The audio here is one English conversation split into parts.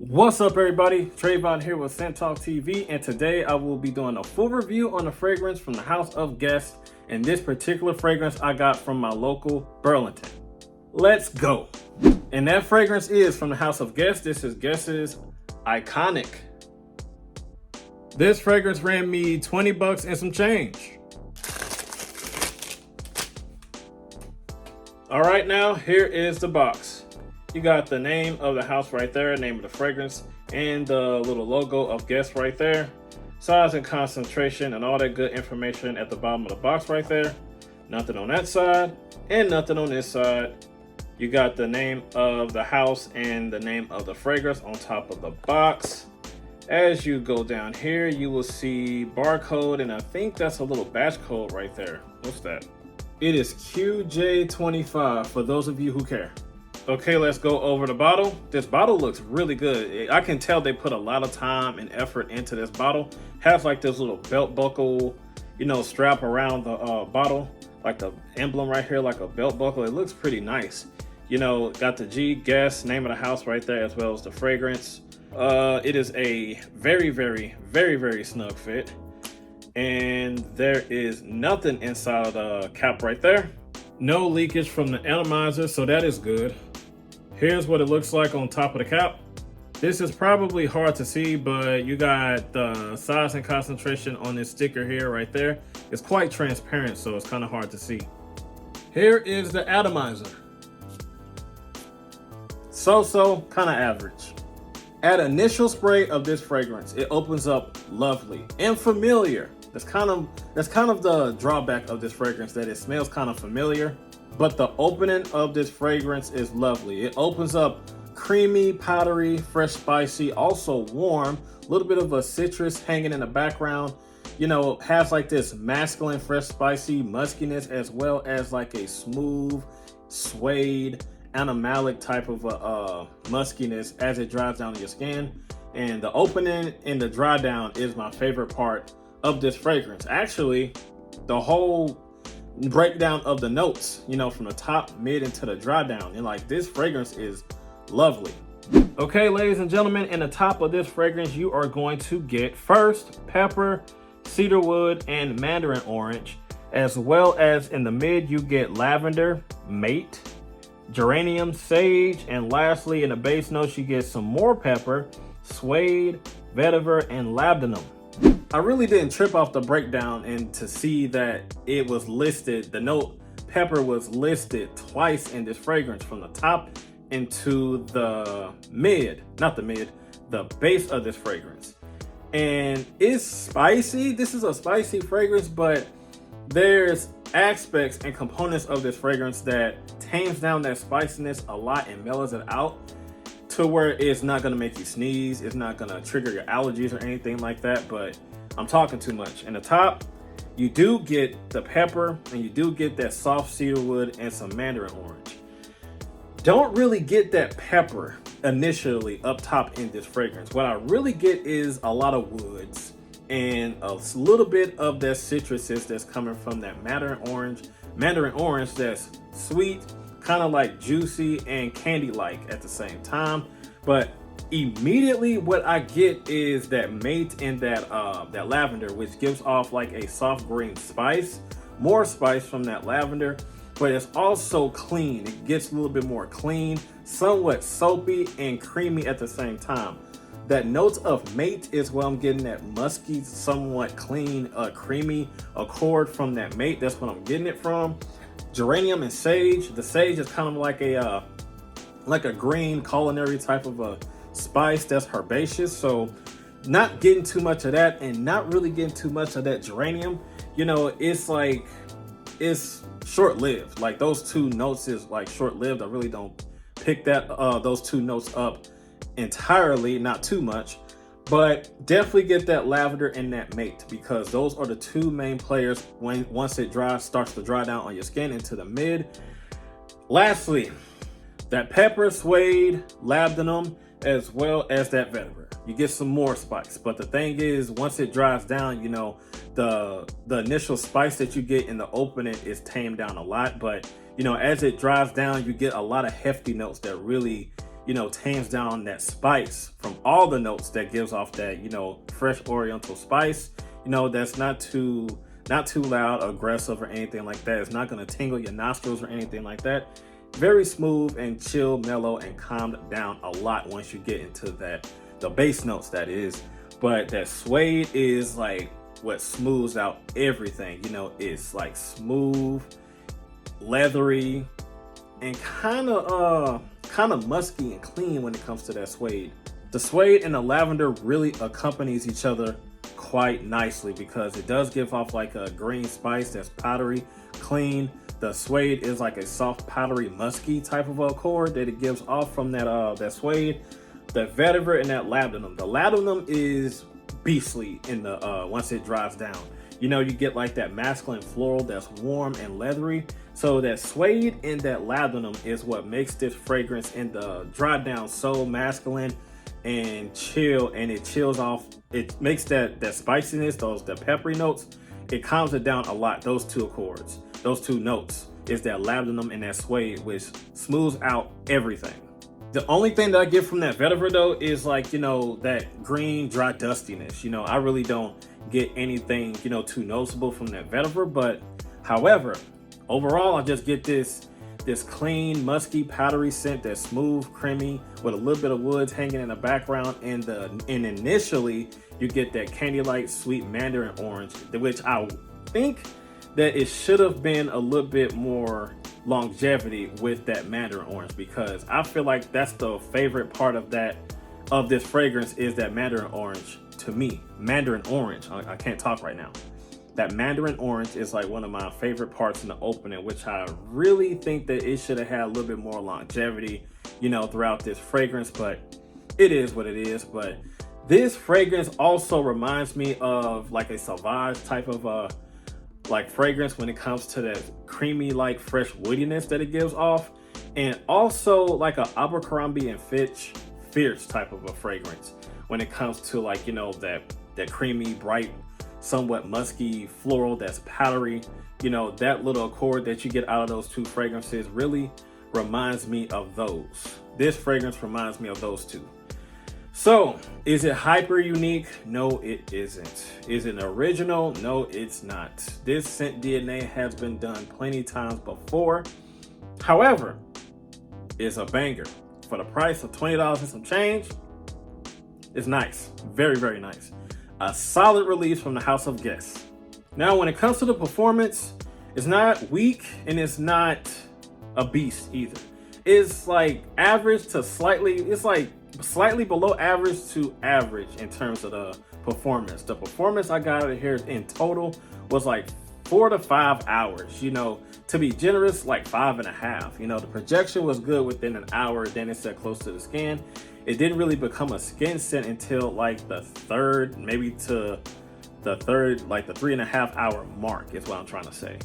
What's up, everybody? Trayvon here with Scent Talk TV, and today I will be doing a full review on the fragrance from the House of Guess, and this particular fragrance I got from my local Burlington. Let's go. And that fragrance is from the House of Guess. This is Guess's Iconic. This fragrance ran me 20 bucks and some change. All right, now here is the box. You got the name of the house right there, name of the fragrance, and the little logo of Guess right there. Size and concentration and all that good information at the bottom of the box right there. Nothing on that side and nothing on this side. You got the name of the house and the name of the fragrance on top of the box. As you go down here, you will see barcode, and I think that's a little batch code right there. What's that? It is QJ25 for those of you who care. Okay, let's go over the bottle. This bottle looks really good. I can tell they put a lot of time and effort into this bottle. Has like this little belt buckle, strap around the bottle, like the emblem right here, like a belt buckle. It looks pretty nice. Got the G Guess, name of the house right there, as well as the fragrance. It is a very, very, very, very snug fit. And there is nothing inside of the cap right there. No leakage from the atomizer, so that is good. Here's what it looks like on top of the cap. This is probably hard to see, but you got the size and concentration on this sticker here right there. It's quite transparent, so it's kind of hard to see. Here is the atomizer. So kind of average. At initial spray of this fragrance, it opens up lovely and familiar. That's kind of the drawback of this fragrance, that it smells kind of familiar. But the opening of this fragrance is lovely. It opens up creamy, powdery, fresh, spicy, also warm, a little bit of a citrus hanging in the background. Has like this masculine, fresh, spicy muskiness, as well as like a smooth, suede, animalic type of muskiness as it dries down to your skin. And the opening and the dry down is my favorite part of this fragrance. Actually, the whole breakdown of the notes, from the top, mid, into the dry down, and like this fragrance is lovely. Okay, ladies and gentlemen, in the top of this fragrance, you are going to get first pepper, cedarwood, and mandarin orange, as well as in the mid you get lavender, mate, geranium, sage, and lastly in the base notes you get some more pepper, suede, vetiver, and labdanum. I really didn't trip off the breakdown and to see that it was listed, the note pepper was listed twice in this fragrance, from the top into the the base of this fragrance. And it's spicy. This is a spicy fragrance, but there's aspects and components of this fragrance that tames down that spiciness a lot and mellows it out to where it's not gonna make you sneeze. It's not gonna trigger your allergies or anything like that, but I'm talking too much. In the top, you do get the pepper and you do get that soft cedarwood and some mandarin orange. Don't really get that pepper initially up top in this fragrance. What I really get is a lot of woods and a little bit of that citruses that's coming from that mandarin orange that's sweet, kind of like juicy and candy-like at the same time. But immediately what I get is that mate and that lavender, which gives off like a soft green spice, more spice from that lavender, but it's also clean. It gets a little bit more clean, somewhat soapy and creamy at the same time. That notes of mate is where I'm getting that musky, somewhat clean, creamy accord from that mate. That's what I'm getting it from. Geranium and sage. The sage is kind of like a green culinary type of a spice that's herbaceous, so not getting too much of that and not really getting too much of that geranium. It's short-lived. Like those two notes is like short-lived. I really don't pick those two notes up entirely, not too much, but definitely get that lavender and that mate, because those are the two main players once it starts to dry down on your skin into the mid. Lastly, that pepper, suede, labdanum, as well as that vetiver. You get some more spice, but the thing is, once it dries down, the initial spice that you get in the opening is tamed down a lot, but as it dries down, you get a lot of hefty notes that really tames down that spice from all the notes that gives off that, fresh oriental spice, that's not too loud, aggressive, or anything like that. It's not going to tingle your nostrils or anything like that. Very smooth and chill, mellow, and calmed down a lot once you get into the bass notes, that is. But that suede is like what smooths out everything. It's like smooth, leathery, and kind of musky and clean when it comes to that suede. The suede and the lavender really accompanies each other quite nicely because it does give off like a green spice that's powdery, clean. The suede is like a soft, powdery, musky type of accord that it gives off from that suede. The vetiver and that labdanum. The labdanum is beastly in the once it dries down. You get like that masculine floral that's warm and leathery. So that suede and that labdanum is what makes this fragrance in the dry down so masculine and chill, and it chills off. It makes that spiciness, the peppery notes, it calms it down a lot. Those two accords, those two notes is that labdanum and that suede, which smooths out everything. The only thing that I get from that vetiver though is like, that green dry dustiness. I really don't get anything, too noticeable from that vetiver. But however, overall, I just get this clean, musky, powdery scent that's smooth, creamy, with a little bit of woods hanging in the background. And initially, you get that candy-like sweet mandarin orange, which I think that it should have been a little bit more longevity with that mandarin orange, because I feel like that's the favorite part of this fragrance is that mandarin orange to me. Mandarin orange. I can't talk right now. That mandarin orange is like one of my favorite parts in the opening, which I really think that it should have had a little bit more longevity, throughout this fragrance, but it is what it is. But this fragrance also reminds me of like a Sauvage type of like fragrance when it comes to that creamy, like fresh woodiness that it gives off, and also like a Abercrombie and Fitch Fierce type of a fragrance when it comes to like, that creamy, bright, somewhat musky floral that's powdery. That little accord that you get out of those two fragrances really reminds me of those. This fragrance reminds me of those two. So, is it hyper unique? No, it isn't. Is it original? No, it's not. This scent DNA has been done plenty times before. However, it's a banger. For the price of $20 and some change, it's nice. Very, very nice. A solid release from the House of Guess. Now, when it comes to the performance, it's not weak and it's not a beast either. It's like average to slightly below average to average in terms of the performance. The performance I got out of here in total was like 4 to 5 hours. To be generous, like 5.5. The projection was good within an hour. Then it set close to the skin. It didn't really become a skin scent until like the third, maybe to the third, like the 3.5 hour mark is what I'm trying to say.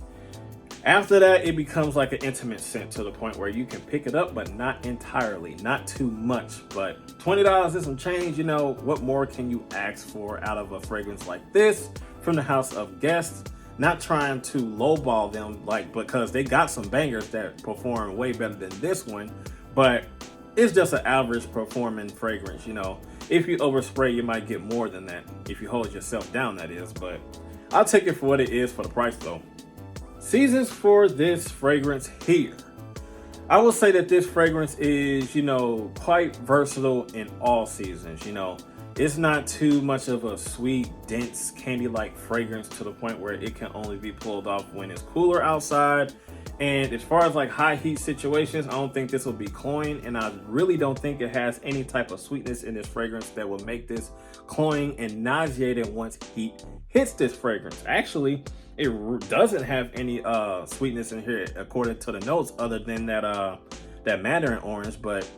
After that, it becomes like an intimate scent to the point where you can pick it up, but not entirely, not too much. But $20 is some change. What more can you ask for out of a fragrance like this from the House of Guess? Not trying to lowball them, because they got some bangers that perform way better than this one, but it's just an average performing fragrance. If you overspray, you might get more than that. If you hold yourself down, that is. But I'll take it for what it is for the price, though. Seasons for this fragrance here. I will say that this fragrance is, quite versatile in all seasons. It's not too much of a sweet, dense, candy-like fragrance to the point where it can only be pulled off when it's cooler outside. And as far as like high heat situations, I don't think this will be cloying, and I really don't think it has any type of sweetness in this fragrance that will make this cloying and nauseating once heat hits this fragrance. Actually, it doesn't have any sweetness in here according to the notes, other than that mandarin orange, but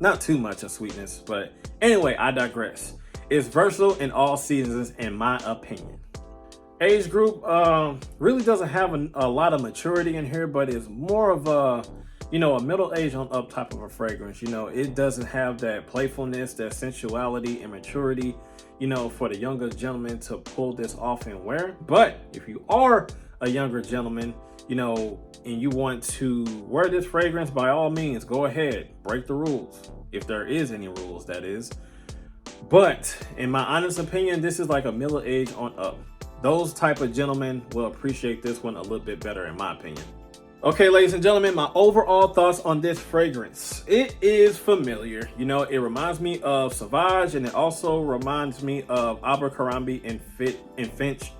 not too much of sweetness. But anyway, I digress. It's versatile in all seasons, in my opinion. Age group really doesn't have a lot of maturity in here, but it's more of a middle age on up type of a fragrance. It doesn't have that playfulness, that sensuality and maturity, for the younger gentleman to pull this off and wear. But if you are a younger gentleman, and you want to wear this fragrance, by all means, go ahead, break the rules. if there is any rules, that is. But in my honest opinion, this is like a middle age on up. Those type of gentlemen will appreciate this one a little bit better, in my opinion. Okay, ladies and gentlemen, my overall thoughts on this fragrance. It is familiar. You know, it reminds me of Sauvage, and it also reminds me of Abercrombie and Fitch.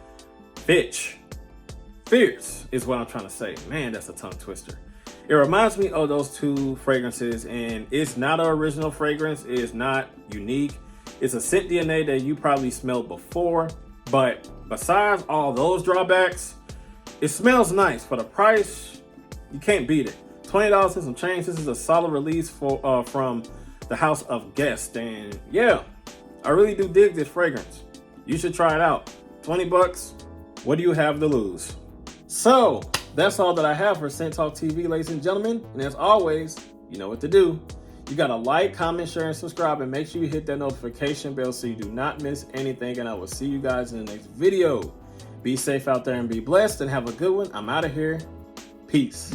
Fierce is what I'm trying to say. Man, that's a tongue twister. It reminds me of those two fragrances, and it's not an original fragrance. It is not unique. It's a scent DNA that you probably smelled before, but besides all those drawbacks, it smells nice. For the price, you can't beat it. $20 and some change. This is a solid release for from the House of Guest, and yeah, I really do dig this fragrance. You should try it out. 20 bucks. What do you have to lose? So that's all that I have for Scent Talk TV, ladies and gentlemen. And as always, you know what to do. You gotta like, comment, share, and subscribe, and make sure you hit that notification bell so you do not miss anything. And I will see you guys in the next video. Be safe out there and be blessed, and have a good one. I'm out of here. Peace.